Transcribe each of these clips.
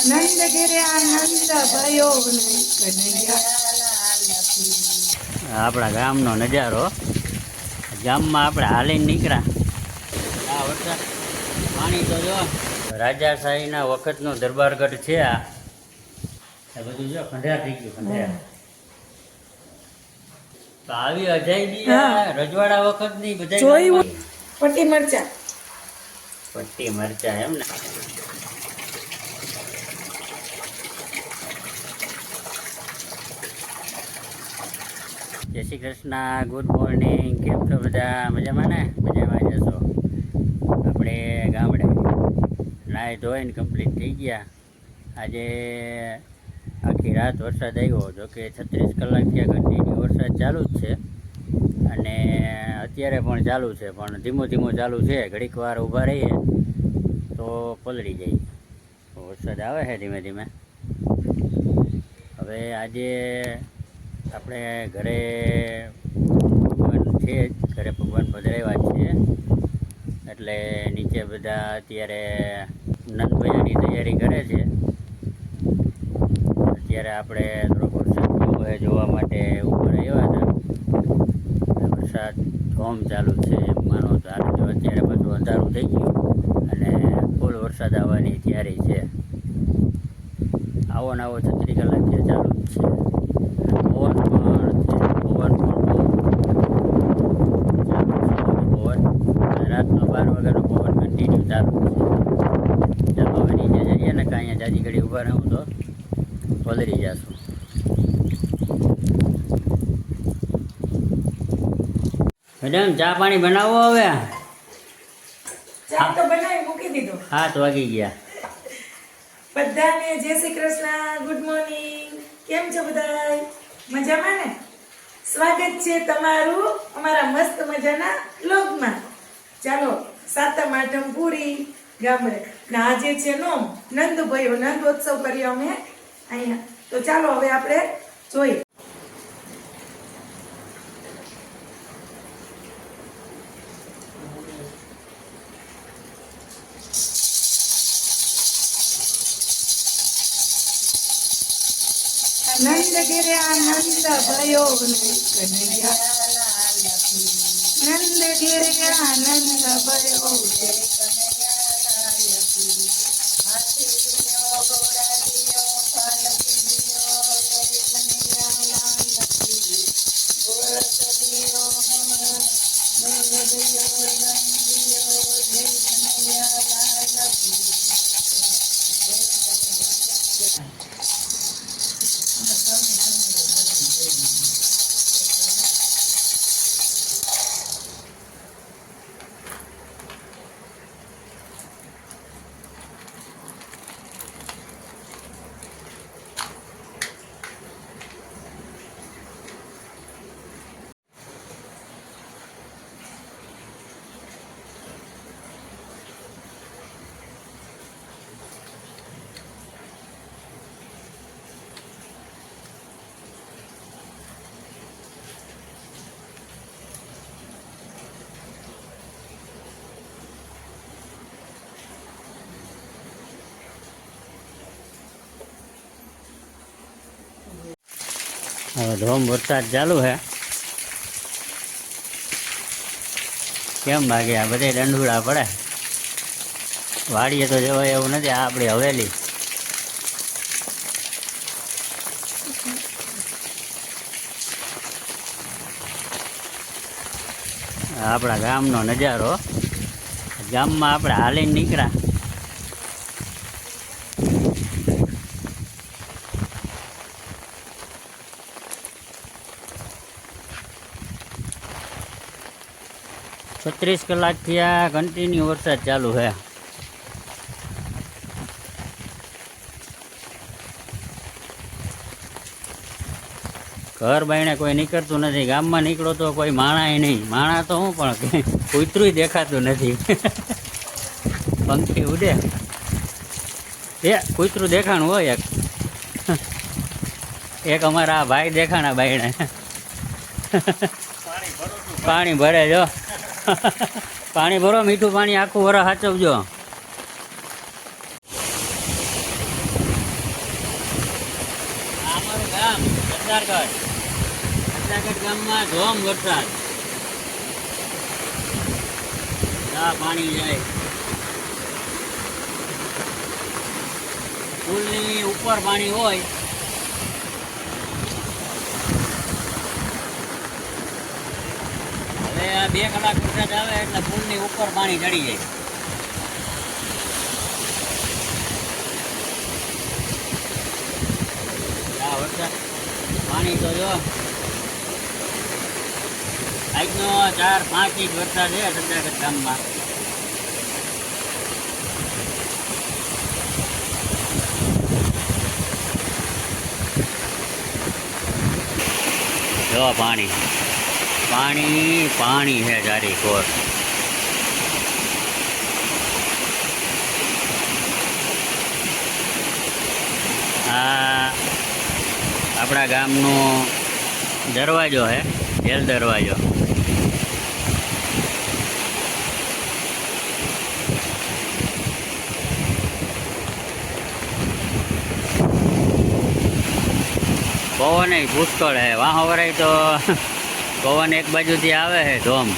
નંદ ઘેરે આનંદ ભયો આપણા ગામનો નજારો. ગામમાં આપણે હાલીને નીકળ્યા. આ વરસાદ પાણી તો જો રાજાશાહીના વખતનો દરબારગઢ છે. આ બધું જો ખંડેર થઈ ગયું. ખંડેર તો આવી અજાયબી રજવાડા વખતની બધા પટ્ટી મરચા. પટ્ટી મરચા એમ ને. જય શ્રી કૃષ્ણ, ગુડ મોર્નિંગ. કેમ છો બધા? મજામાં ને? મજામાં જશો. આપણે ગામડે નાહી ધોઈને કમ્પ્લીટ થઈ ગયા. આજે આખી રાત વરસાદ આવ્યો. જોકે 36 કલાક થયા કન્ટિન્યુ વરસાદ ચાલુ જ છે અને અત્યારે પણ ચાલુ છે, પણ ધીમો ધીમો ચાલુ છે. ઘડીક વાર ઊભા રહીએ તો પલળી જાય. વરસાદ આવે છે ધીમે ધીમે. હવે આજે આપણે ઘરે ભગવાન છે જ, ઘરે ભગવાન પધરાવ્યા જ છે, એટલે નીચે બધા અત્યારે નંદભૈયાની તૈયારી કરે છે. અત્યારે આપણે થોડોક વરસાદ કેવો છે જોવા માટે ઉપર આવ્યા હતા. વરસાદ ધોમ ચાલુ છે એમ માનો તો. જો અત્યારે બધું અંધારું થઈ ગયું અને ફૂલ વરસાદ આવવાની તૈયારી છે. આવો ને આવો 36 કલાકથી ચાલુ જ છે. પવન પણ છે. પવન રાતનો 12 વાગ્યાનો પવન કન્ટિન્યુ ચાલુ છે. ચાલો હવે નીચે જઈએ ને, કે અહીંયા જાજી ઘડી ઊભા રહું તો પલળી જશું. મેડમ ચા પાણી બનાવો હવે. ચા તો બનાવી મૂકી દીધો. 7 વાગી ગયા. બધાને જય શ્રી કૃષ્ણ, ગુડ મોર્નિંગ. કેમ છો બધા? મજામાં ને? સ્વાગત છે તમારું અમારા મસ્ત મજાના વ્લોગમાં. ચાલો, સાતમ આઠમ પૂરી ગામડે ને આજે છે નંદભાઈઓ નંદોત્સવ કર્યો અમે અહીંયા. તો ચાલો હવે આપણે જોઈએ. નંદ ઘેરે આનંદ ભયો નંદ ઘેરે આનંદ ભયો હવે ધોમ વરસાદ ચાલુ છે. કેમ લાગે? આ બધે દંડુડા પડે. વાડીએ તો જવાય એવું નથી. આ આપણી હવેલી. આપણા ગામનો નજારો. ગામમાં આપણે હાલીને નીકળ્યા. છત્રીસ કલાકથી આ કન્ટિન્યુ વરસાદ ચાલુ છે. ઘર બાયણે કોઈ નીકળતું નથી. ગામમાં નીકળો તો કોઈ માણાય નહીં. માણા તો હું પણ કૂતરું દેખાતું નથી. પંખી ઉડે એ કૂતરું દેખાણું હોય. એક અમારા ભાઈ દેખાણા બાયણે પાણી ભરે જો. પાણી ભરો, મીઠું પાણી આખું વરસ સાચવજો. ગામ સરદારગઢ. સરદારગઢ ગામમાં ધોમ વરસાદ. આ પાણી જાય પુલની ઉપર પાણી હોય. હવે આ 2 કલાક વરસાદ આવે એટલે પુલની ઉપર પાણી ચડી જાય. આ વરસાદ પાણી તો જો આજનો 4-5 ઇંચ વરસાદ છે સરદારગઢ ગામમાં. જો પાણી પાણી પાણી છે ચારી કોર. આ આપણા ગામનો દરવાજો છે, જેલ દરવાજો. પવન પુષ્કળ હે. વાહો વરાય તો પવન એક બાજુથી આવે છે ધોમ.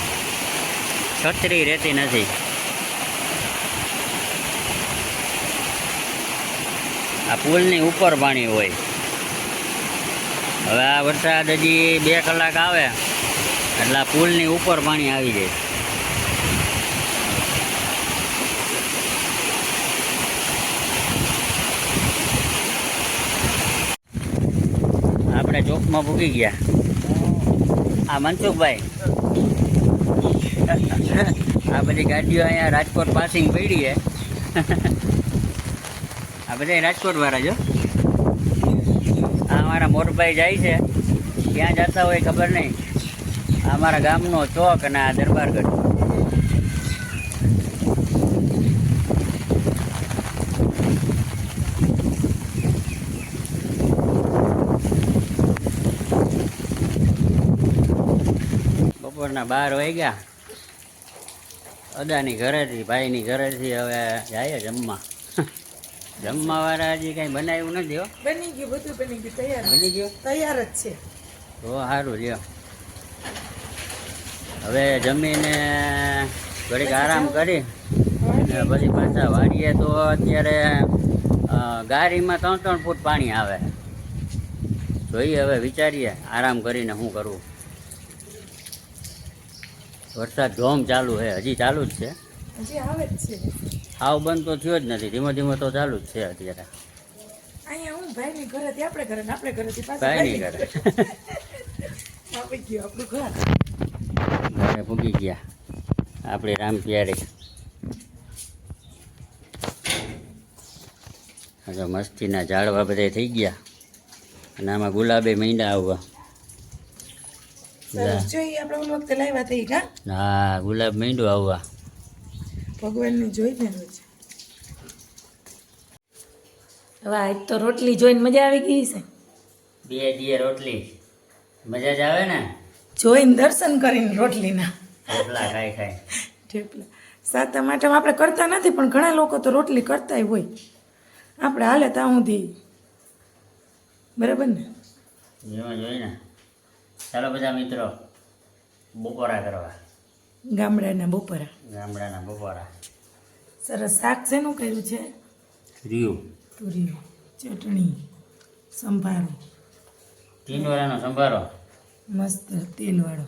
છત્રી રહેતી નથી. આ પુલની ઉપર પાણી હોય. હવે આ વરસાદ હજી 2 કલાક આવે એટલે આ પુલની ઉપર પાણી આવી જાય. આપણે ચોકમાં પૂકી ગયા. આ મનસુખભાઈ આ બધી ગાડીઓ અહીંયા રાજકોટ પાસિંગ પડી છે. આ બધા રાજકોટ વાળા જો. આ અમારા મોરભાઈ જાય છે, ક્યાં જતા હોય ખબર નહીં. આ અમારા ગામનો ચોક અને આ દરબારગઢ. બપોરના 12 વાગ્યા. અદાની ઘરેથી ભાઈની ઘરેથી હવે જાય જમવા. જમવા વાળા હજી કઈ બનાવ્યું નથી. હો બની ગયું, બધું બની ગયું, તૈયાર. બની ગયું, તૈયાર જ છે. તો સારું લ્યો. હવે જમીને ઘડીક આરામ કરી અને પછી પાછા વાળીએ. તો અત્યારે ગાડીમાં 3-3 ફૂટ પાણી આવે. જોઈએ હવે વિચારીએ આરામ કરીને શું કરવું. વરસાદ ધોમ ચાલુ છે, હજી ચાલુ જ છે. હજી આવે જ છે. આવ બંધ તો થયો જ નથી. ધીમે ધીમે તો ચાલુ જ છે અત્યારે. અહીંયા હું ભાઈની ઘરેથી આપણે ઘરે ને આપણે ઘરેથી પાછા ભાઈની ઘરે આપી ગયું આપણું ઘર. ઘરે પૂગી ગયા આપણી રામ પ્યારી. હવે મસ્તીના ઝાડવા બધા થઈ ગયા અને આમાં ગુલાબે મીંડા આવવા. સરસ. જોઈએ આપણે ઓલી વખતે લાવ્યા થઈ કા. હા, ગુલાબ મીંડું આવવા. ભગવાનને જોઈને રોજ. હવે આજ તો રોટલી જોઈને મજા આવી ગઈ છે. 2 દીએ રોટલી મજા જ આવે ને. જોઈને દર્શન કરીને રોટલીના થેપલા ખાઈ થેપલા. સાતમ આઠમ આપણે કરતા નથી પણ ઘણા લોકો તો રોટલી કરતાય હોય. આપણે હાલે ત્યાં સુધી બરાબર ને. જેમાં જોઈને. ચાલો બધા મિત્રો બપોરા કરવા. ગામડાના બપોરા. ગામડાના બપોરા. સરસ. શાક શેનું કર્યું છે? રીયું, તુરિયું, ચટણી, સંભારો, 3 વાળાનો સંભારો. મસ્ત તેલવાળો.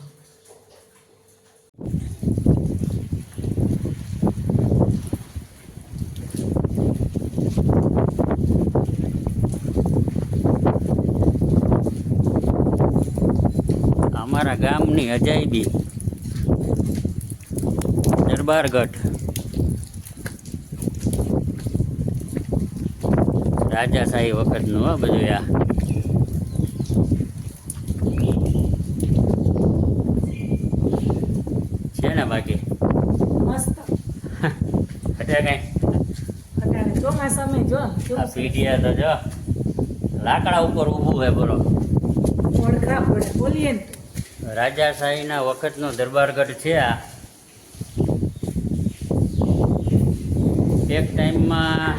અમારા ગામની અજાયબી દરબારગઢ. રાજાશાહી વખતનું હો બધું. આ છે ને બાકી મસ્ત. અત્યારે કઈ અત્યારે ચોમાસામાં જો આ પીઢિયા તો જો લાકડા ઉપર ઊભું છે બરો. ઓળખા પડે બોલીએ ને. રાજાશાહીના વખતનો દરબારગઢ છે આ. એક ટાઈમમાં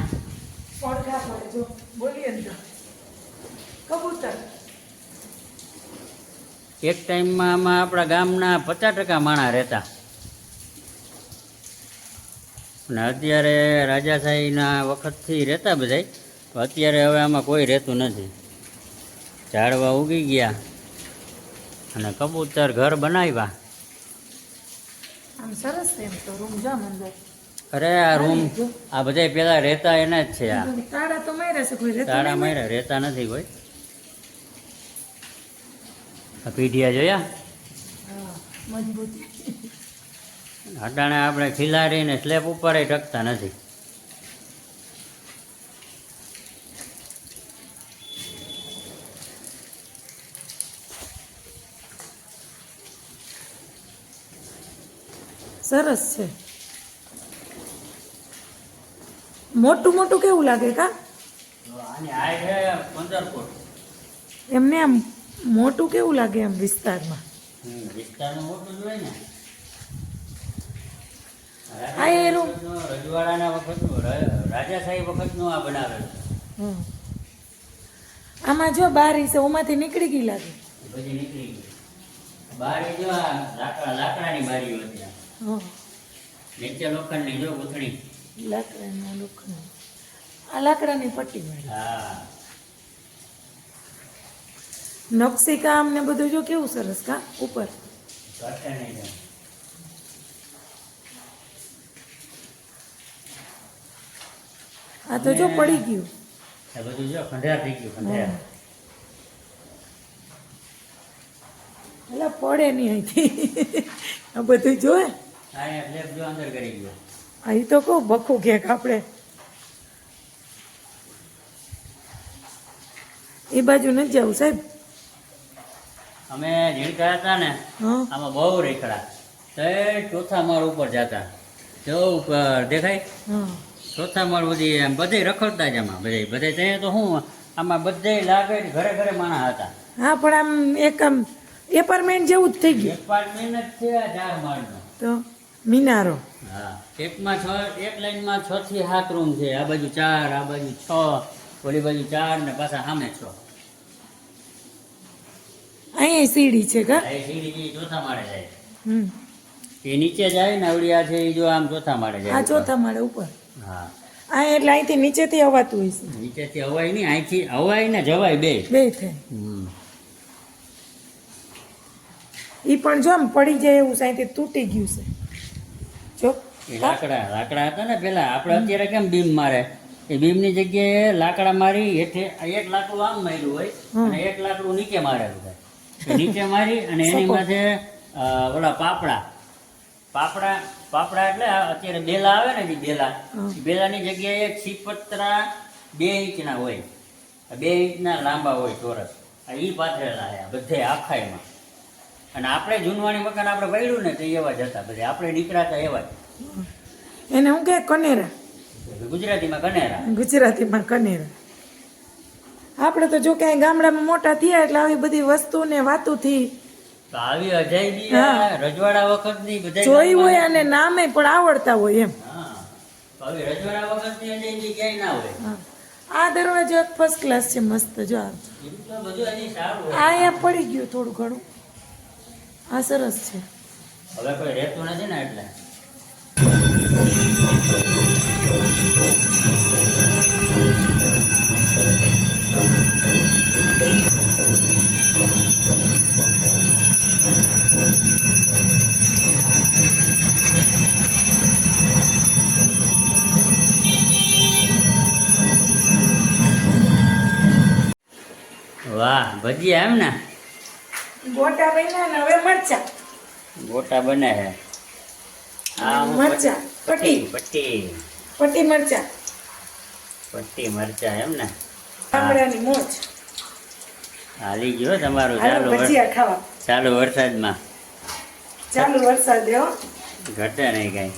ઓળખા પડે જો બોલીએ ને તો. કબૂતર. એક ટાઈમમાં આમાં આપણા ગામના 50% માણસ રહેતા અને અત્યારે રાજાશાહીના વખતથી રહેતા બધાય તો અત્યારે હવે આમાં કોઈ રહેતું નથી. ઝાડવા ઉગી ગયા અને કબૂતર ઘર બનાવ્યા. આમ સરસ છે એમ તો રૂમ જો અંદર. અરે આ રૂમ આ બધા પેલા રહેતા એના જ છે. આ તાળા તો માર્યા છે, કોઈ રહેતું તાળા નહીં. માર્યા રહેતા નથી કોઈ. આ પીઢિયા જોયા હા, મજબૂતી. અટાણે આપણે ખિલાડીને સ્લેબ ઉપર ટકતા નથી. સરસ છે. મોટું મોટું કેવું લાગે કા? આની હાઈટ છે 15 ફૂટ. એમને આમ મોટું કેવું લાગે એમ વિસ્તારમાં? વિસ્તારમાં મોટું જ હોય ને. આ એ રૂમ રજવાડાના વખતનું રાજાશાહી વખતનું આ બનાવેલું. હમ. આમાં જો બારી છે, ઓમાંથી નીકળી ગઈ લાગે. બધી નીકળી ગઈ. બારી જો આ લાકડાની બારીઓ હતી. હા, નીચે લોખંડની જો ગૂંથણી. લાકડાના લોખંડ. આ લાકડાની પટ્ટી વાળી. હા નકશી કામ ને બધું જો કેવું સરસ કા ઉપર. ઘટે નહીં. આ તો જો પડી ગયું. આ બધું જો ખંડેર થઈ ગયું. ખંડેર. એટલે પડે નહીં અહીંથી. આ બધું જોએ. આ સ્લેબ જો અંદર કરી ગયો. અહીં તો કહું બખું ક્યાંક આપણે એ બાજુ નથી જવું સાહેબ. અમે ઝીણકા હતા ને હા, આમાં બહુ રેખડા તો ચોથા માળ ઉપર જતા. જો ઉપર દેખાય હા. ચોથા માળ બધી એમ બધે રખડતા જ આમાં બધે ત્યાં તો શું આમાં બધે લાગે ને ઘરે ઘરે માણસ હતા. હા, પણ આમ એક આમ એપાર્ટમેન્ટ જેવું જ થઈ ગયું. એપાર્ટમેન્ટ જ છે આ 4 માળનો. તો મિનારો. હા, એક લાઈનમાં 6 થી 7 રૂમ છે. આ બાજુ 4, આ બાજુ 6, ઓલી બાજુ 4 ને પાછા સામે 6. અહીંયા સીડી છે કા? આ સીડી ચોથા માળે જાય. હમ. એ નીચે જાય ને આવડી આ છે એ જો આમ ચોથા માળે જાય. આ ચોથા માળે ઉપર. હા, આ એટલે અહીંથી નીચેથી અવાતું હોય છે. નીચેથી હવાય નહીં, અહીંથી હવાય ને જવાય બે. બે થાય. એ પણ જો આમ પડી જાય એવું છે, અહીંથી તૂટી ગયું છે જો. એ લાકડા હતા ને પેલા. આપણે અત્યારે કેમ બીમ મારે એ બીમની જગ્યાએ લાકડા મારી હેઠે એક લાકડું આમ માર્યું હોય અને એક લાકડું નીચે મારેલું હોય. એ નીચે મારી અને એની માથે ઓલા પાપડા એટલે અત્યારે બેલા આવે ને જે બેલા, એ બેલાની જગ્યાએ એક સિપત્રા 2 ઇંચના હોય. 2 ઇંચના લાંબા હોય ચોરસ. એ પાથરેલા છે બધે આખાઈમાં. અને આપણે જૂનવાણી મકાન આપણે વાળ્યું ને તો એવા જ હતા બધે. આપણે નીકળાતા એવા જ. એને હું કે કનેરા. ગુજરાતીમાં કનેરા. ગુજરાતીમાં કનેરા. આપણે તો જો ક્યાંય ગામડામાં મોટા થયા એટલે આવી બધી વસ્તુ ને વાતુથી તો આવી અજાયબી હા. રજવાડા વખતની બધા જોઈ હોય અને નામે પણ આવડતા હોય એમ. હા, તો આવી રજવાડા વખતની અજાયબી ક્યાંય ના હોય. હા. આ દરવાજો એક ફર્સ્ટ ક્લાસ છે, મસ્ત જો. આ એમ તો બધું હજી સારું હોય. અહીંયા પડી ગયું થોડું ઘણું. આ સરસ છે. હવે કોઈ રહેતું નથી ને એટલે. વાહ, ભજીયા એમ ને? ગોટા બન્યા ને હવે મરચા. ગોટા બને છે. આ મરચા પટ્ટી પટ્ટી મરચા. પટ્ટી મરચા એમ ને? આમળાની મોજ. હાલી ગયો તમારું હાલો ભજીયા ખાવા. ચાલુ વરસાદમાં. ચાલુ વરસાદ હો. ઘટે નહીં કઈ.